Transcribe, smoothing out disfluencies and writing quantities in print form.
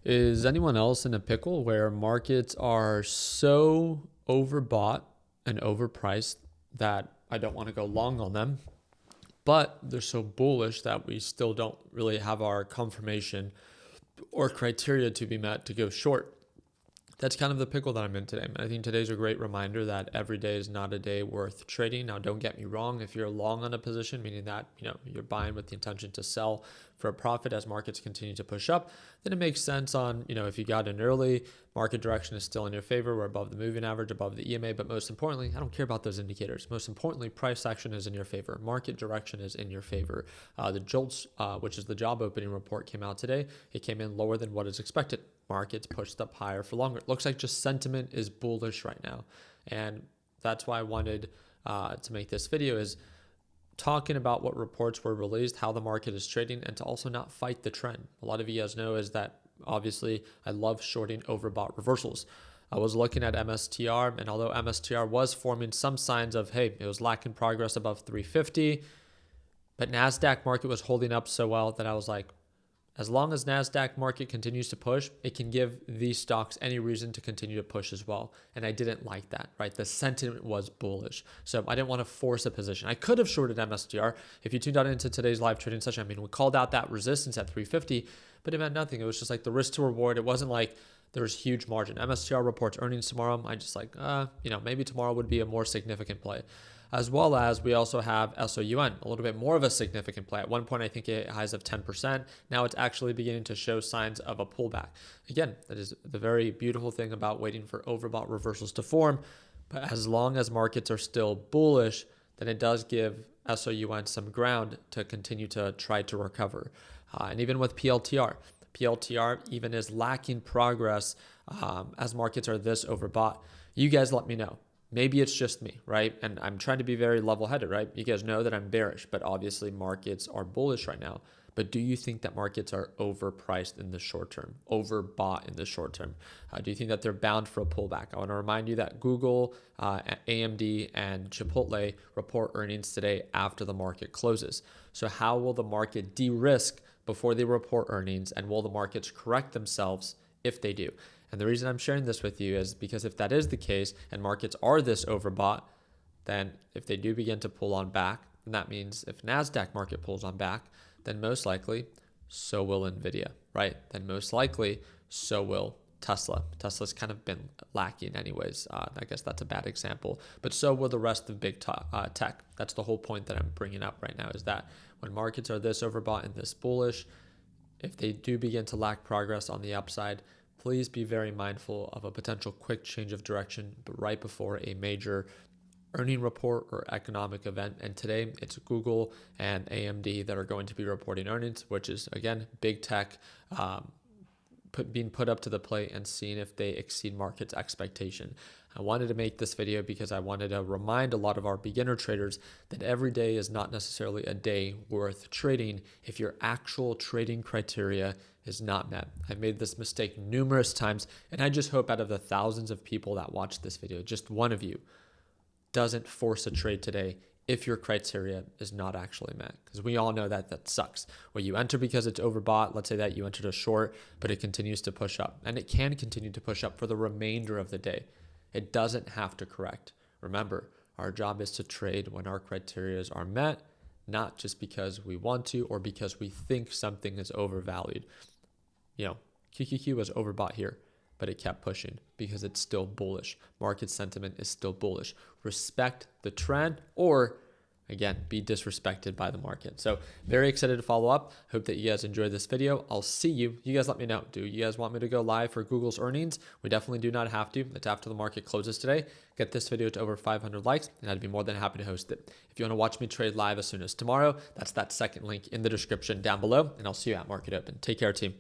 Is anyone else in a pickle where markets are so overbought and overpriced that I don't want to go long on them, but they're so bullish that we still don't really have our confirmation or criteria to be met to go short? That's kind of the pickle that I'm in today. I think today's a great reminder that every day is not a day worth trading. Now, don't get me wrong. If you're long on a position, meaning that you're buying with the intention to sell for a profit as markets continue to push up, then it makes sense on if you got in early, market direction is still in your favor. We're above the moving average, above the EMA, but most importantly, I don't care about those indicators. Most importantly, price action is in your favor. Market direction is in your favor. The JOLTS, which is the job opening report, came out today. It came in lower than what is expected. Markets pushed up higher for longer. It looks like just sentiment is bullish right now. And that's why I wanted to make this video, is talking about what reports were released, how the market is trading, and to also not fight the trend. A lot of you guys know is that obviously I love shorting overbought reversals. I was looking at MSTR, and although MSTR was forming some signs of, hey, it was lacking progress above 350, but NASDAQ market was holding up so well that I was like, as long as NASDAQ market continues to push, it can give these stocks any reason to continue to push as well. And I didn't like that, right? The sentiment was bullish. So I didn't want to force a position. I could have shorted MSTR. If you tuned out into today's live trading session, we called out that resistance at 350, but it meant nothing. It was just like the risk to reward. It wasn't like there was huge margin. MSTR reports earnings tomorrow. I just like, maybe tomorrow would be a more significant play. As well as we also have SOUN, a little bit more of a significant play. At one point, I think it highs of 10%. Now it's actually beginning to show signs of a pullback. Again, that is the very beautiful thing about waiting for overbought reversals to form. But as long as markets are still bullish, then it does give SOUN some ground to continue to try to recover. And even with PLTR even is lacking progress as markets are this overbought. You guys let me know. Maybe it's just me, right? And I'm trying to be very level-headed, right? You guys know that I'm bearish, but obviously markets are bullish right now. But do you think that markets are overpriced in the short term, overbought in the short term? Do you think that they're bound for a pullback? I want to remind you that Google, AMD, and Chipotle report earnings today after the market closes. So how will the market de-risk before they report earnings, and will the markets correct themselves if they do? And the reason I'm sharing this with you is because if that is the case and markets are this overbought, then if they do begin to pull on back, then that means if NASDAQ market pulls on back, then most likely so will NVIDIA, right? Then most likely so will Tesla. Tesla's kind of been lacking anyways. I guess that's a bad example, but so will the rest of big tech. That's the whole point that I'm bringing up right now, is that when markets are this overbought and this bullish, if they do begin to lack progress on the upside, please be very mindful of a potential quick change of direction, but right before a major earning report or economic event. And today it's Google and AMD that are going to be reporting earnings, which is, again, big tech being put up to the plate and seeing if they exceed market's expectation. I wanted to make this video because I wanted to remind a lot of our beginner traders that every day is not necessarily a day worth trading if your actual trading criteria is not met. I've made this mistake numerous times, and I just hope out of the thousands of people that watch this video, just one of you doesn't force a trade today if your criteria is not actually met, because we all know that that sucks. Where you enter because it's overbought, let's say that you entered a short, but it continues to push up, and it can continue to push up for the remainder of the day. It doesn't have to correct. Remember, our job is to trade when our criteria are met, not just because we want to or because we think something is overvalued. QQQ was overbought here, but it kept pushing because it's still bullish. Market sentiment is still bullish. Respect the trend, or again, be disrespected by the market. So very excited to follow up. Hope that you guys enjoyed this video. I'll see you. You guys let me know. Do you guys want me to go live for Google's earnings? We definitely do not have to. It's after the market closes today. Get this video to over 500 likes, and I'd be more than happy to host it. If you want to watch me trade live as soon as tomorrow, that's that second link in the description down below, and I'll see you at market open. Take care, team.